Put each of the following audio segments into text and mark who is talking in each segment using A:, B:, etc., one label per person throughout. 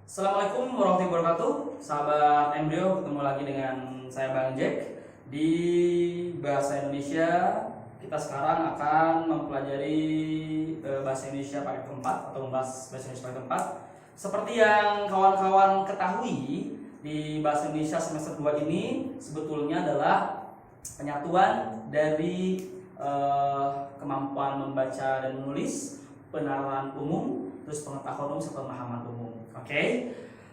A: Assalamualaikum warahmatullahi wabarakatuh, sahabat Embrio, ketemu lagi dengan saya Bang Jack di Bahasa Indonesia. Kita sekarang akan mempelajari Bahasa Indonesia paket keempat atau membahas Bahasa Indonesia paket keempat. Seperti yang kawan-kawan ketahui, di Bahasa Indonesia semester 2 ini sebetulnya adalah penyatuan dari kemampuan membaca dan menulis, penalaran umum, terus pengetahuan umum serta pemahaman umum. Oke.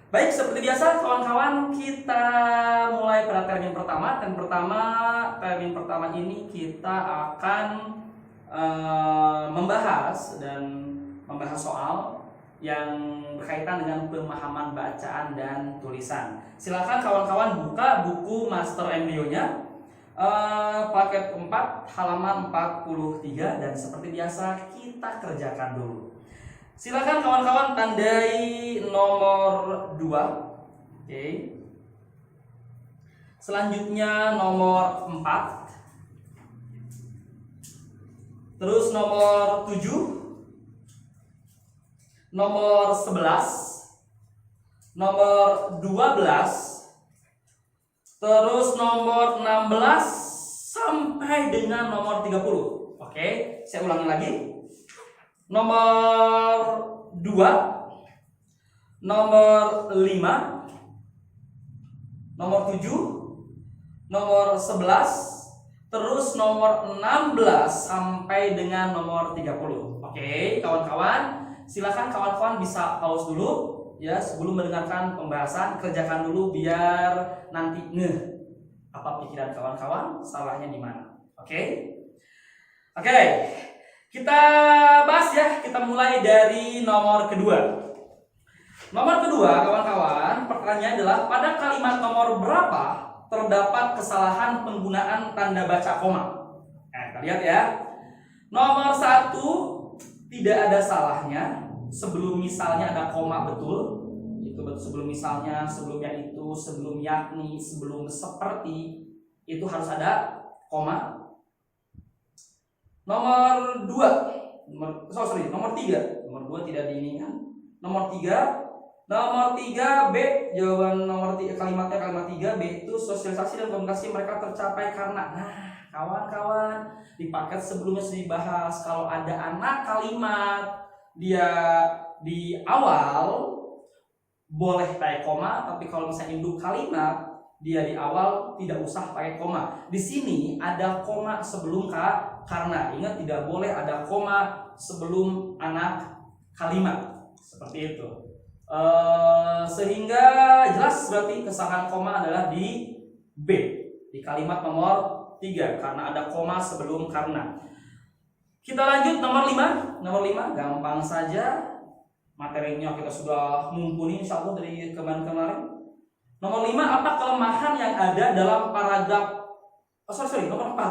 A: Baik, seperti biasa kawan-kawan, kita mulai pada termin pertama. Termin pertama ini kita akan membahas soal yang berkaitan dengan pemahaman bacaan dan tulisan. Silakan kawan-kawan buka buku Master Embryo-nya, paket 4 halaman 43, dan seperti biasa kita kerjakan dulu. Silakan kawan-kawan tandai nomor 2. Oke. Selanjutnya nomor 4. Terus nomor 7. Nomor 11. Nomor 12. Terus nomor 16 sampai dengan nomor 30. Oke, saya ulangi lagi. Nomor 2, nomor 5, nomor 7, nomor 11, terus nomor 16 sampai dengan nomor 30. Oke, kawan-kawan, silakan kawan-kawan bisa pause dulu ya sebelum mendengarkan pembahasan. Kerjakan dulu biar nanti ngeh apa pikiran kawan-kawan, salahnya di mana. Oke? Oke. Kita bahas ya, kita mulai dari nomor kedua. Nomor kedua, kawan-kawan, pertanyaannya adalah pada kalimat nomor berapa terdapat kesalahan penggunaan tanda baca koma? Kita lihat ya. Nomor 1 tidak ada salahnya sebelum misalnya ada koma betul. Itu betul, sebelum misalnya, sebelumnya itu, sebelum yakni, sebelum seperti, itu harus ada koma. Nomor 3. Nomor 2 tidak diinginkan. Nomor 3 B, jawaban nomor 3, kalimat 3 B itu sosialisasi dan komunikasi mereka tercapai karena, nah kawan-kawan, di paket sebelumnya sudah dibahas kalau ada anak kalimat dia di awal boleh pakai koma, tapi kalau misalnya induk kalimat dia di awal tidak usah pakai koma. Di sini ada koma sebelum karena. Ingat, tidak boleh ada koma sebelum anak kalimat. Seperti itu. Sehingga jelas berarti kesalahan koma adalah di B, di kalimat nomor 3 karena ada koma sebelum karena. Kita lanjut nomor 5. Nomor 5 gampang saja. Materinya kita sudah mumpuni insyaallah dari kemarin. Nomor 5, apa kelemahan yang ada dalam paragraf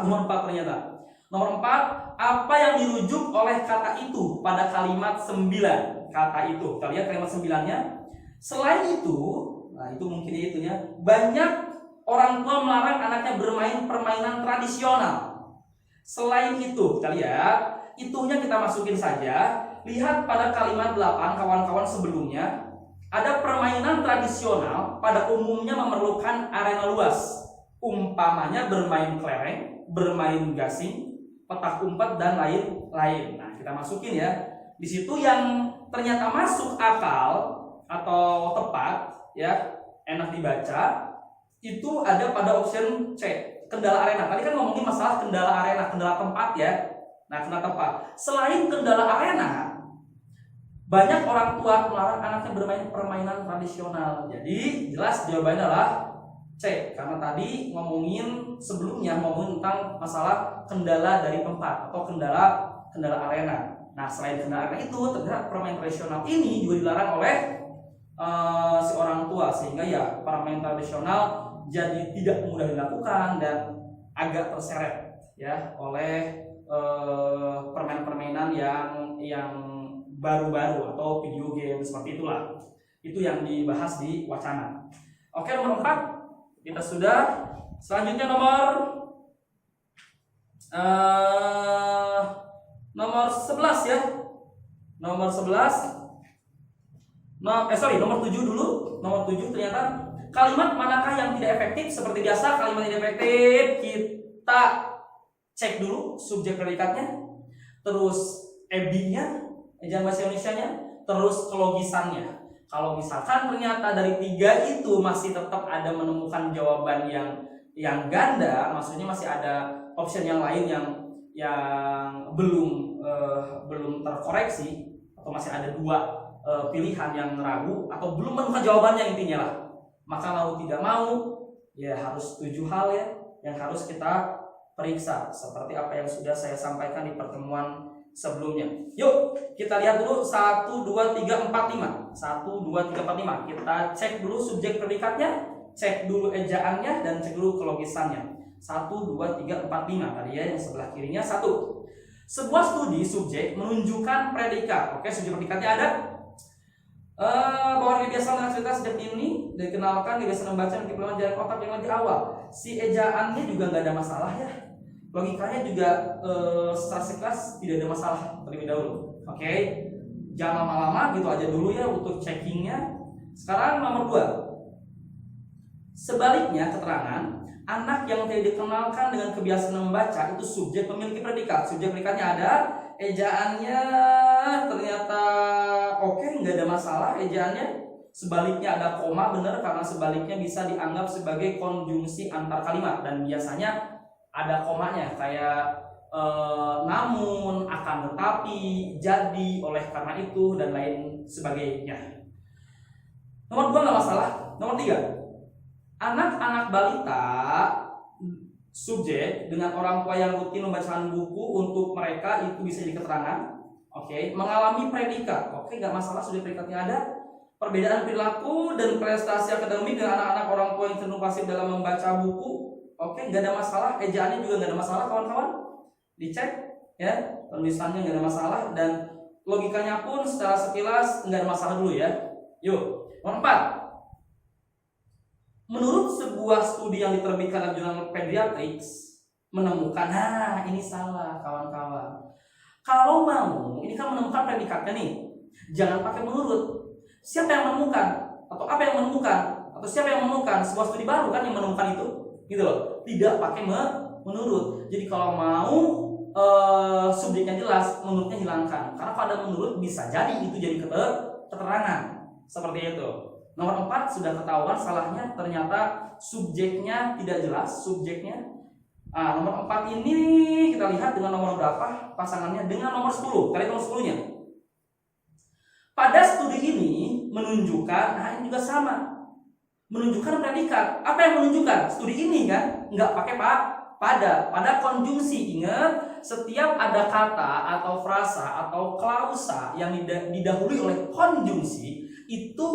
A: nomor 4 ternyata. Nomor 4, apa yang dirujuk oleh kata itu pada kalimat 9? Kata itu, kita lihat kalimat 9-nya. Selain itu, nah itu mungkin itunya, banyak orang tua melarang anaknya bermain permainan tradisional. Selain itu, kita lihat, itunya kita masukin saja. Lihat pada kalimat 8 kawan-kawan sebelumnya, ada permainan tradisional pada umumnya memerlukan arena luas. Umpamanya bermain kelereng, bermain gasing, petak umpet, dan lain-lain. Nah, kita masukin ya. Di situ yang ternyata masuk akal atau tepat ya, enak dibaca, itu ada pada option C, kendala arena. Tadi kan ngomongin masalah kendala arena, kendala tempat ya. Nah, kendala tempat. Selain kendala arena, banyak orang tua melarang anaknya bermain permainan tradisional. Jadi jelas jawabannya adalah C, karena tadi sebelumnya ngomongin tentang masalah kendala dari tempat atau kendala arena. Nah, selain kendala arena itu, ternyata permainan tradisional ini juga dilarang oleh si orang tua, sehingga ya permainan tradisional jadi tidak mudah dilakukan dan agak terseret ya oleh permainan-permainan yang baru-baru atau video game seperti itulah. Itu yang dibahas di wacana. Oke, nomor 4 kita sudah. Selanjutnya nomor 11 ya. Nomor 11 Nomor 7 dulu. Nomor 7 ternyata kalimat manakah yang tidak efektif? Seperti biasa, kalimat tidak efektif kita cek dulu subjek predikatnya, terus EBI-nya, ejaan bahasa Indonesianya, terus kelogisannya. Kalau misalkan ternyata dari 3 itu masih tetap ada menemukan jawaban yang ganda, maksudnya masih ada option yang lain yang belum terkoreksi, atau masih ada 2 pilihan yang ragu atau belum menemukan jawabannya intinya lah, maka mau tidak mau ya harus 7 hal ya yang harus kita periksa seperti apa yang sudah saya sampaikan di pertemuan sebelumnya. Yuk kita lihat dulu 1, 2, 3, 4, 5. 1, 2, 3, 4, 5. Kita cek dulu subjek predikatnya, cek dulu ejaannya, dan cek dulu kelogisannya. 1, 2, 3, 4, 5 tadi ya, yang sebelah kirinya 1. Sebuah studi subjek menunjukkan predikat. Oke, subjek predikatnya ada. Bahwa kebiasaan dengan cerita sejak ini dikenalkan, kebiasaan membaca dan kepelauan jarak otak yang lebih awal. Si ejaannya juga nggak ada masalah ya. Logikanya juga secara sekelas tidak ada masalah terlebih dahulu. Oke, jangan lama-lama, gitu aja dulu ya untuk checkingnya. Sekarang nomor 2. Sebaliknya keterangan anak yang tidak dikenalkan dengan kebiasaan membaca itu subjek memiliki predikat. Subjek predikatnya ada, ejaannya ternyata oke, nggak ada masalah ejaannya. Sebaliknya ada koma, benar, karena sebaliknya bisa dianggap sebagai konjungsi antar kalimat dan biasanya ada komanya kayak namun, akan tetapi, jadi, oleh karena itu, dan lain sebagainya. Nomor 2 nggak masalah. Nomor 3, anak-anak balita subjek dengan orang tua yang rutin membacakan buku untuk mereka itu bisa jadi keterangan. Oke, mengalami predikat. Oke, nggak masalah, sudah predikatnya ada. Perbedaan perilaku dan prestasi akademik dengan anak-anak orang tua yang cenderung pasif dalam membaca buku. Oke, nggak ada masalah. Ejaannya juga nggak ada masalah, kawan-kawan. Dicek ya, penulisannya nggak ada masalah, dan logikanya pun secara sekilas nggak ada masalah dulu ya. Yuk, nomor 4. Menurut sebuah studi yang diterbitkan dalam jurnal Pediatrics menemukan, nah ini salah kawan-kawan. Kalau mau, ini kan menemukan predikatnya nih, jangan pakai menurut. Siapa yang menemukan? Atau apa yang menemukan? Atau siapa yang menemukan? Sebuah studi baru kan yang menemukan itu, gitu loh. Tidak pakai menurut. Jadi kalau mau subjeknya jelas, menurutnya hilangkan. Karena pada menurut bisa jadi itu jadi keterangan. Seperti itu. Nomor 4 sudah ketahuan salahnya, ternyata subjeknya tidak jelas, subjeknya. Nomor 4 ini kita lihat dengan nomor berapa pasangannya, dengan nomor 10. Kali nomor 10-nya. Pada studi ini menunjukkan, nah ini juga sama, menunjukkan predikat. Apa yang menunjukkan? Studi ini kan nggak pakai pada konjungsi. Ingat, setiap ada kata atau frasa atau klausa yang didahului oleh konjungsi itu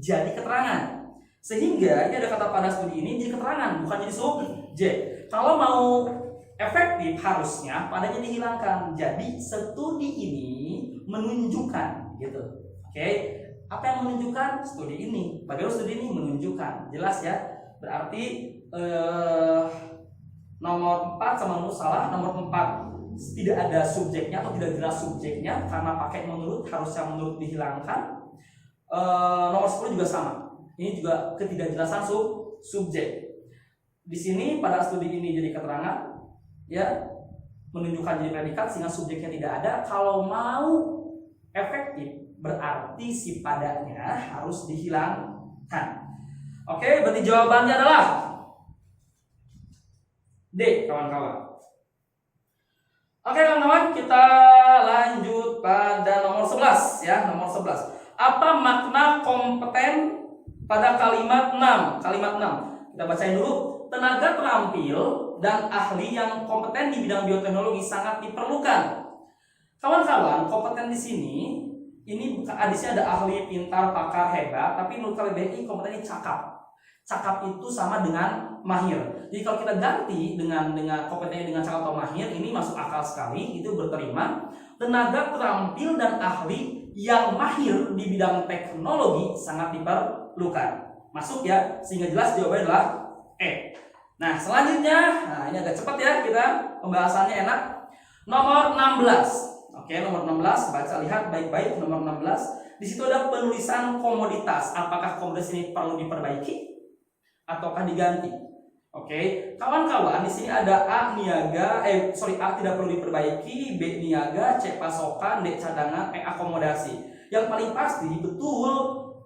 A: jadi keterangan. Sehingga ini ada kata pada studi ini jadi keterangan, bukan jadi subjek. Kalau mau efektif harusnya padanya dihilangkan. Jadi studi ini menunjukkan, gitu. Oke, apa yang menunjukkan? Studi ini. Bagaimana studi ini menunjukkan? Jelas ya. Berarti nomor 4 sama nomor salah. Nomor 4 tidak ada subjeknya atau tidak jelas subjeknya karena pakai menurut, harusnya menurut dihilangkan. Nomor 10 juga sama. Ini juga ketidakjelasan subjek. Di sini pada studi ini jadi keterangan, ya, menunjukkan jadi predikat sehingga subjeknya tidak ada. Kalau mau efektif berarti si padanya harus dihilangkan. Oke, berarti jawabannya adalah D, kawan-kawan. Oke, kawan-kawan, kita lanjut pada nomor 11 ya, nomor 11. Apa makna kompeten pada kalimat 6? Kalimat 6. Kita bacain dulu. Tenaga terampil dan ahli yang kompeten di bidang bioteknologi sangat diperlukan. Kawan-kawan, kompeten di sini ini bukan di sini ada ahli, pintar, pakar, hebat, tapi menurut KBBI kompeten ini cakap. Cakap itu sama dengan mahir. Jadi kalau kita ganti dengan kompetensi dengan cakap atau mahir, ini masuk akal sekali, itu berterima. Tenaga terampil dan ahli yang mahir di bidang teknologi sangat diperlukan. Masuk ya, sehingga jelas jawabannya adalah E. Nah, selanjutnya, ini agak cepat ya kita pembahasannya enak. Nomor 16. Oke, nomor 16, baca lihat baik-baik nomor 16. di situ ada penulisan komoditas. Apakah komoditas ini perlu diperbaiki ataukah diganti? Oke, kawan-kawan, di sini ada A niaga, A tidak perlu diperbaiki, B niaga, C pasokan, D cadangan, E akomodasi. Yang paling pasti betul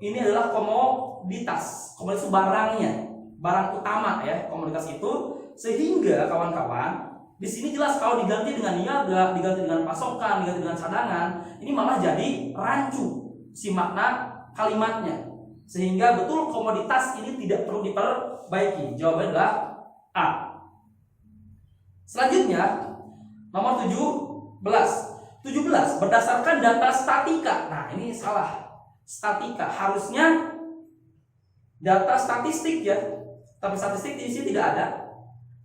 A: ini adalah komoditas. Komoditas itu barangnya, barang utama ya, komoditas itu. Sehingga kawan-kawan, di sini jelas kalau diganti dengan niaga, diganti dengan pasokan, diganti dengan cadangan, ini malah jadi rancu si makna kalimatnya. Sehingga betul komoditas ini tidak perlu diperbaiki. Jawabannya adalah A. Selanjutnya nomor 17. Berdasarkan data statika. Nah, ini salah. Statika harusnya data statistik ya. Tapi statistik di sini tidak ada.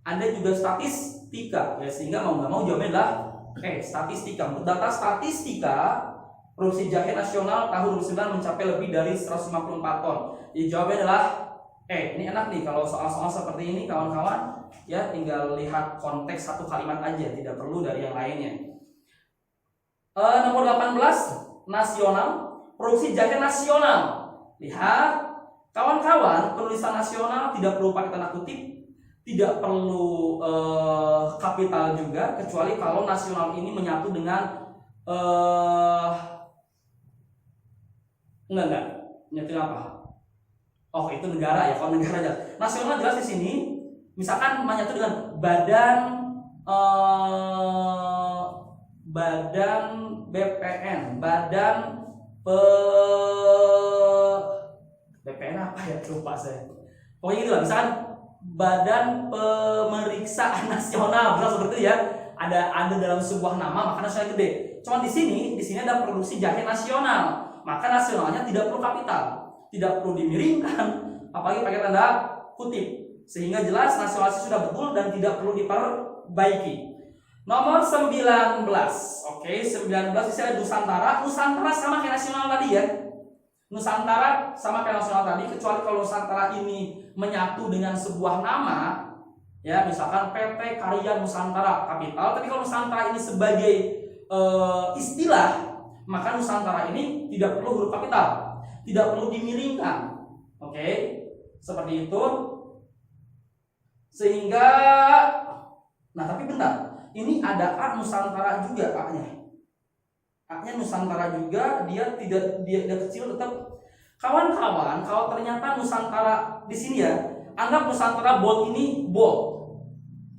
A: Ada juga statistika ya, sehingga mau nggak mau jawabannya adalah statistika. Untuk data statistika, produksi jahe nasional tahun 2009 mencapai lebih dari 154 ton. Jadi jawabannya adalah ini enak nih kalau soal-soal seperti ini kawan-kawan ya, tinggal lihat konteks satu kalimat aja, tidak perlu dari yang lainnya. Nomor 18, nasional, produksi jahe nasional. Lihat kawan-kawan, penulisan nasional tidak perlu pakai tanda kutip, tidak perlu kapital juga, kecuali kalau nasional ini menyatu dengan enggak nyetir apa? Oh, itu negara ya. Kalau negara aja. Nasional jelas di sini. Misalkan menyatu dengan badan BPN, BPN apa ya? Lupa saya. Pokoknya gitu lah. Misalkan Badan Pemeriksaan Nasional, misal seperti itu ya. Ada dalam sebuah nama, maka nasional gede. Cuma di sini ada produksi jahe nasional. Maka nasionalnya tidak perlu kapital, tidak perlu dimiringkan, apalagi pakai tanda kutip, sehingga jelas nasionalisasi sudah betul dan tidak perlu diperbaiki. Nomor 19, oke, 19 ini ada Nusantara. Nusantara sama kayak nasional tadi ya. Nusantara sama kayak nasional tadi, kecuali kalau Nusantara ini menyatu dengan sebuah nama, ya, misalkan PT Karya Nusantara kapital. Tapi kalau Nusantara ini sebagai istilah, maka Nusantara ini tidak perlu huruf kapital, tidak perlu dimiringkan. Oke, seperti itu. Sehingga, nah tapi bentar, ini ada A Nusantara juga A-nya. A-nya Nusantara juga, dia kecil tetap. Kawan-kawan, kalau ternyata Nusantara di sini ya, anggap Nusantara bold ini bold.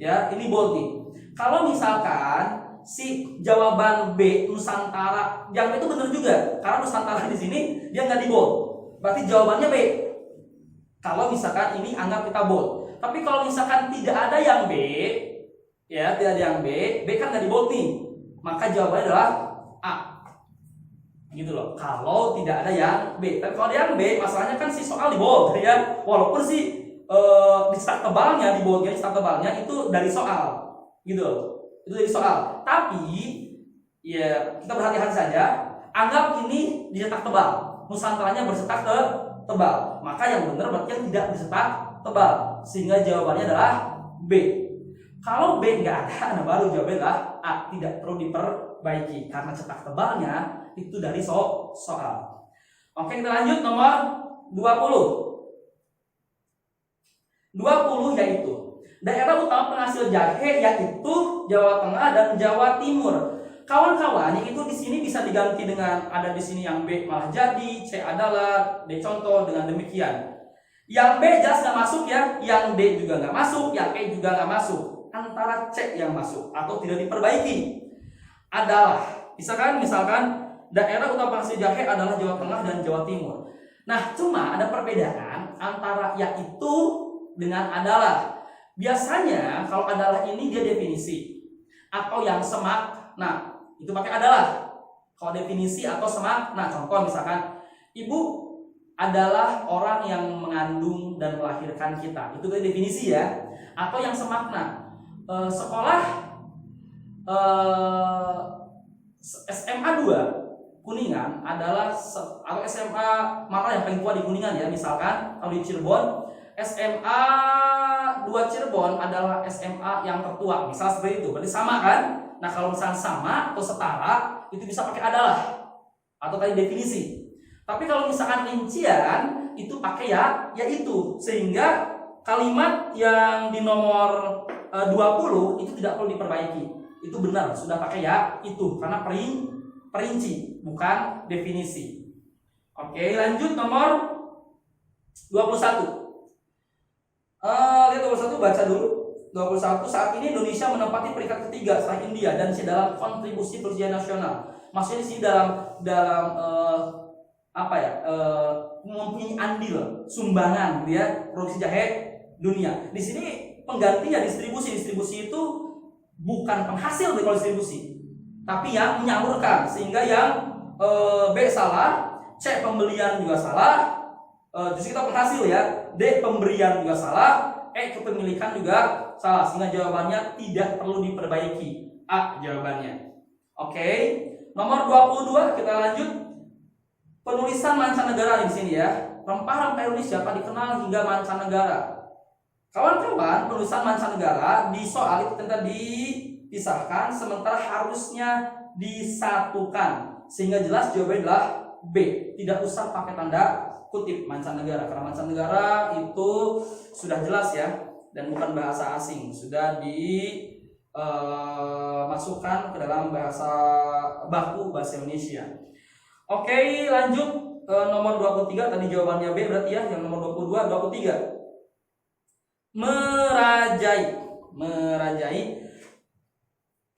A: Ya, ini bold nih. Kalau misalkan si jawaban B Nusantara, yang itu benar juga karena Nusantara di sini dia nggak di bold, berarti jawabannya B. Kalau misalkan ini anggap kita bold, tapi kalau misalkan tidak ada yang B, ya tidak ada yang B kan nggak di bold nih, maka jawabannya adalah A. Gitu loh. Kalau tidak ada yang B, tapi kalau ada yang B, masalahnya kan si soal di bold ya, walaupun si dicetak tebalnya di boldnya, dicetak tebalnya itu dari soal, gitu loh. Itu dari soal. Tapi ya kita berhati-hati saja. Anggap ini dicetak tebal, Nusantaranya bercetak tebal, maka yang benar berarti yang tidak dicetak tebal, sehingga jawabannya adalah B. Kalau B nggak ada, nah baru jawabannya adalah A, tidak perlu diperbaiki karena cetak tebalnya itu dari soal. Oke, kita lanjut nomor 20. 20 yaitu daerah utama penghasil jahe yaitu Jawa Tengah dan Jawa Timur. Kawan-kawan, yang itu di sini bisa diganti dengan ada di sini yang B malah jadi, C adalah, D contoh dengan demikian. Yang B jelas nggak masuk ya, yang D juga nggak masuk, yang E juga nggak masuk. Antara C yang masuk atau tidak diperbaiki adalah misalkan daerah utama penghasil jahe adalah Jawa Tengah dan Jawa Timur. Nah, cuma ada perbedaan antara yaitu dengan adalah. Biasanya kalau adalah ini dia definisi atau yang semak, nah itu pakai adalah. Kalau definisi atau semak, nah contoh misalkan ibu adalah orang yang mengandung dan melahirkan kita, itu kan definisi ya. Atau yang semakna, sekolah SMA 2 Kuningan adalah atau SMA mana yang paling tua di Kuningan ya, misalkan kalau di Cirebon SMA 2 Cirebon adalah SMA yang tertua, misal seperti itu, berarti sama kan? Nah kalau misalnya sama atau setara itu bisa pakai adalah atau tadi definisi. Tapi kalau misalkan rincian itu pakai ya itu, sehingga kalimat yang di nomor 20 itu tidak perlu diperbaiki. Itu benar, sudah pakai ya itu karena perinci bukan definisi. Oke, lanjut nomor 21. Lihat 21, baca dulu. 21, saat ini Indonesia menempati peringkat ketiga setelah India dan dalam kontribusi persetujuan nasional. Maksudnya di sini dalam mempunyai andil sumbangan dia produksi jahe dunia. Di sini penggantinya distribusi itu bukan penghasil dari distribusi, tapi yang menyalurkan, sehingga yang B salah, C pembelian juga salah, justru kita penghasil ya, D pemberian juga salah, E kepemilikan juga salah, sehingga jawabannya tidak perlu diperbaiki. A jawabannya. Oke. Nomor 22 kita lanjut. Penulisan mancanegara di sini ya. Rempah-rempah Indonesia dapat dikenal hingga mancanegara. Kawan-kawan, penulisan mancanegara di soal itu ternyata dipisahkan, sementara harusnya disatukan, sehingga jelas jawabannya adalah B. Tidak usah pakai tanda kutip mancanegara, karena mancanegara itu sudah jelas ya, dan bukan bahasa asing, sudah dimasukkan ke dalam bahasa baku bahasa Indonesia. Oke, lanjut nomor 23 tadi jawabannya B berarti ya, yang nomor 22, 23. Merajai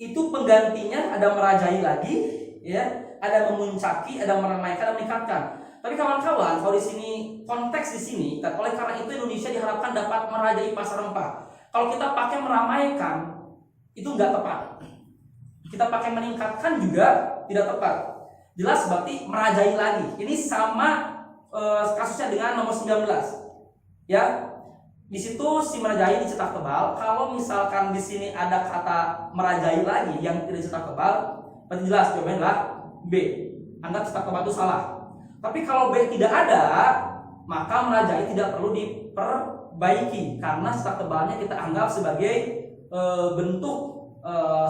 A: itu penggantinya ada merajai lagi ya, ada memuncaki, ada meramaikan, ada meningkatkan. Tapi kawan-kawan, kalau di sini konteks di sini, oleh karena itu Indonesia diharapkan dapat merajai pasar rempah. Kalau kita pakai meramaikan itu nggak tepat. Kita pakai meningkatkan juga tidak tepat. Jelas berarti merajai lagi. Ini sama kasusnya dengan nomor 19. Ya. Di situ si merajai dicetak tebal. Kalau misalkan di sini ada kata merajai lagi yang tidak dicetak tebal, berarti jelas jawabannya adalah B. Anggap cetak tebal itu salah. Tapi kalau B tidak ada, maka merajai tidak perlu diperbaiki karena cetak tebalnya kita anggap sebagai bentuk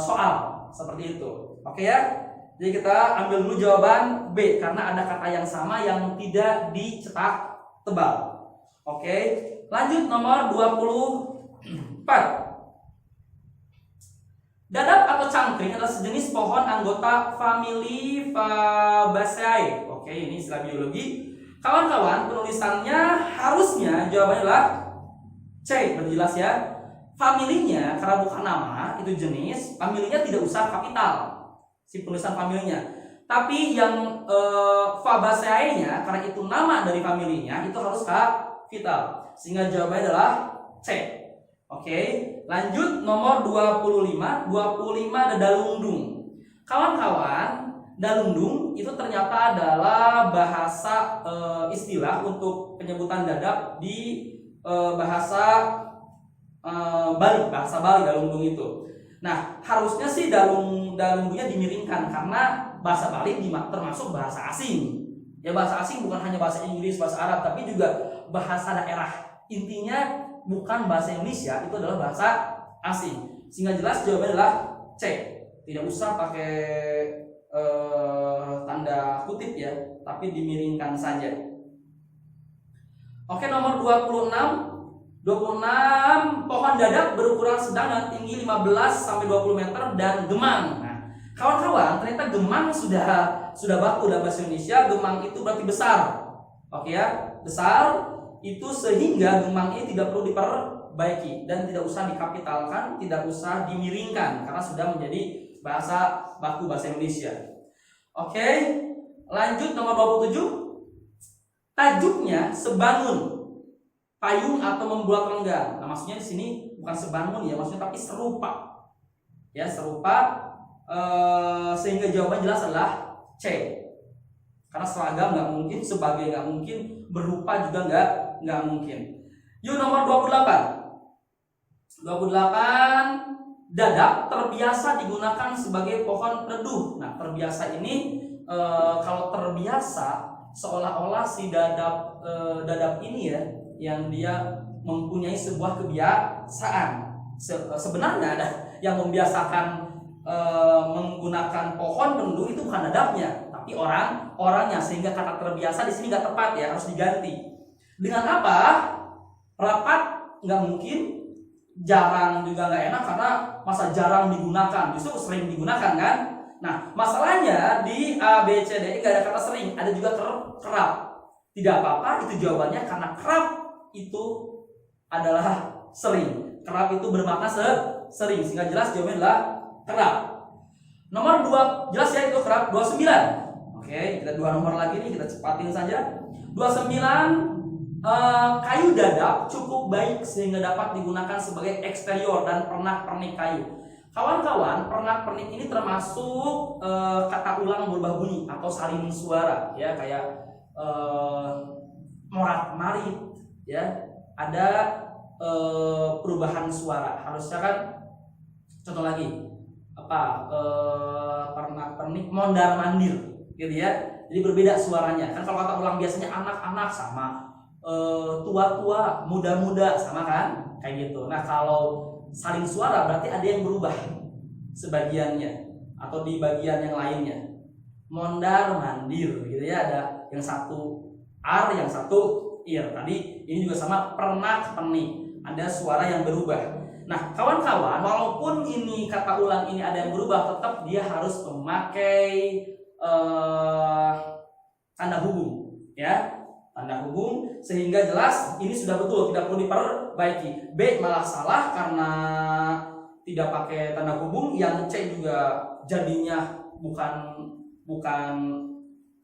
A: soal seperti itu. Oke ya? Jadi kita ambil dulu jawaban B karena ada kata yang sama yang tidak dicetak tebal. Oke. Lanjut nomor 24. Dadap atau cangkring adalah sejenis pohon anggota famili Fabaceae. Oke, ini istilah biologi. Kawan-kawan, penulisannya harusnya jawabannya adalah C, berjelas ya. Familinya karena bukan nama, itu jenis, familinya tidak usah kapital. Si penulisan familinya. Tapi yang Fabaceae-nya karena itu nama dari familinya itu harus kapital. Sehingga jawabannya adalah C. Oke, lanjut nomor 25. 25 ada dalungdung. Kawan-kawan, dalungdung itu ternyata adalah bahasa istilah untuk penyebutan dadap di bahasa Bali, dalungdung itu. Nah, harusnya sih dalungdungnya dimiringkan karena bahasa Bali termasuk bahasa asing. Ya, bahasa asing bukan hanya bahasa Inggris, bahasa Arab, tapi juga bahasa daerah. Intinya bukan bahasa Indonesia, itu adalah bahasa asing. Sehingga jelas jawabannya adalah C. Tidak usah pakai tanda kutip ya, tapi dimiringkan saja. Oke, nomor 26. 26 pohon dadap berukuran sedang dan tinggi 15-20 meter dan gemang. Nah, kawan-kawan, ternyata gemang sudah baku dalam bahasa Indonesia. Gemang itu berarti besar. Oke ya, besar. Itu sehingga gemang ini tidak perlu diperbaiki dan tidak usah dikapitalkan, tidak usah dimiringkan karena sudah menjadi bahasa baku bahasa Indonesia. Oke, lanjut nomor 27. Tajuknya sebangun, payung atau membuat renggang. Nah, maksudnya di sini bukan sebangun ya, maksudnya tapi serupa. Ya, serupa sehingga jawaban jelas adalah C. Karena seragam nggak mungkin, sebagai nggak mungkin, berupa juga nggak mungkin. Yuk nomor 28. 28 dadap terbiasa digunakan sebagai pohon teduh. Nah, terbiasa ini kalau terbiasa seolah-olah si dadap ini ya, yang dia mempunyai sebuah kebiasaan. Sebenarnya ada yang membiasakan menggunakan pohon teduh itu bukan dadapnya, tapi orangnya, sehingga kata terbiasa di sini nggak tepat ya, harus diganti. Dengan apa? Rapat nggak mungkin, jarang juga nggak enak karena masa jarang digunakan, justru sering digunakan kan. Nah, masalahnya di A, B, C, D nggak ada kata sering, ada juga kerap. Tidak apa-apa, itu jawabannya karena kerap itu adalah sering. Kerap itu bermakna sering, sehingga jelas jawabannya adalah kerap. Nomor 2, jelas ya itu kerap. 29. Oke, kita 2 nomor lagi nih, kita cepatin saja. 29, kayu dadap cukup baik sehingga dapat digunakan sebagai eksterior dan pernak-pernik kayu. Kawan-kawan, pernak-pernik ini termasuk kata ulang berubah bunyi atau salin suara ya, kayak morat-marit ya. Ada perubahan suara. Harusnya kan contoh lagi pernak-pernik mondar-mandir gitu ya. Jadi berbeda suaranya. Kan kalau kata ulang biasanya anak-anak sama, tua-tua, muda-muda sama kan? Kayak gitu. Nah, kalau salin suara berarti ada yang berubah sebagiannya atau di bagian yang lainnya. Mondar-mandir gitu ya, ada yang satu R, yang satu ir. Tadi ini juga sama pernak-pernik, ada suara yang berubah. Nah, kawan-kawan, walaupun ini kata ulang ini ada yang berubah, tetap dia harus memakai tanda hubung ya, tanda hubung, sehingga jelas ini sudah betul, tidak perlu diperbaiki. B malah salah karena tidak pakai tanda hubung. Yang C juga jadinya bukan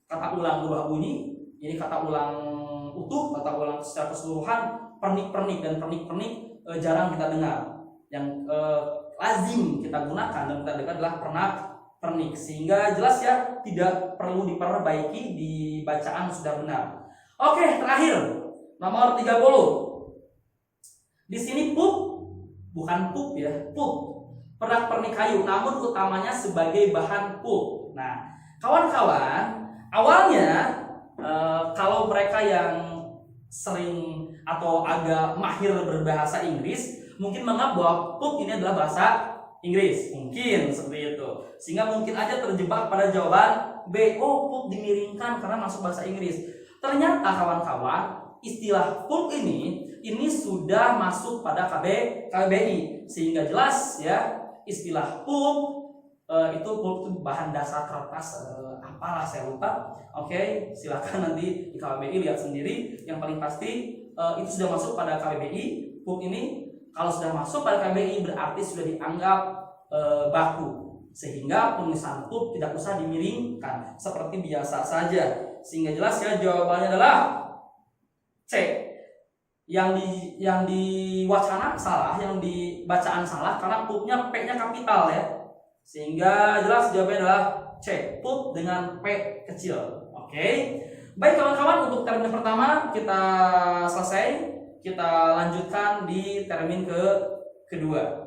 A: kata ulang berubah bunyi, ini kata ulang utuh, kata ulang secara keseluruhan. Pernik-pernik dan pernik-pernik jarang kita dengar. Yang lazim kita gunakan dan kita dengar adalah pernak-pernik, sehingga jelas ya tidak perlu diperbaiki, di bacaan sudah benar. Oke, terakhir nomor 30. Di sini pup, bukan pup ya, pup. Pernak-pernik kayu, namun utamanya sebagai bahan pup. Nah, kawan-kawan, awalnya kalau mereka yang sering atau agak mahir berbahasa Inggris mungkin menganggap bahwa pup ini adalah bahasa Inggris, mungkin seperti itu, sehingga mungkin aja terjebak pada jawaban B. Oh, pup dimiringkan karena masuk bahasa Inggris. Ternyata kawan-kawan, istilah pulp ini sudah masuk pada KBBI, sehingga jelas ya istilah pulp itu bahan dasar kertas, apalah saya lupa. Oke, silakan nanti di KBBI lihat sendiri. Yang paling pasti itu sudah masuk pada KBBI. Pulp ini kalau sudah masuk pada KBBI berarti sudah dianggap baku, sehingga penulisan pulp tidak usah dimiringkan, seperti biasa saja. Sehingga jelas ya jawabannya adalah C. Yang di wacana salah, yang di bacaan salah karena pulpnya P-nya kapital ya. Sehingga jelas jawabannya adalah C, pulp dengan P kecil. Oke. Baik kawan-kawan, untuk termin pertama kita selesai. Kita lanjutkan di termin kedua.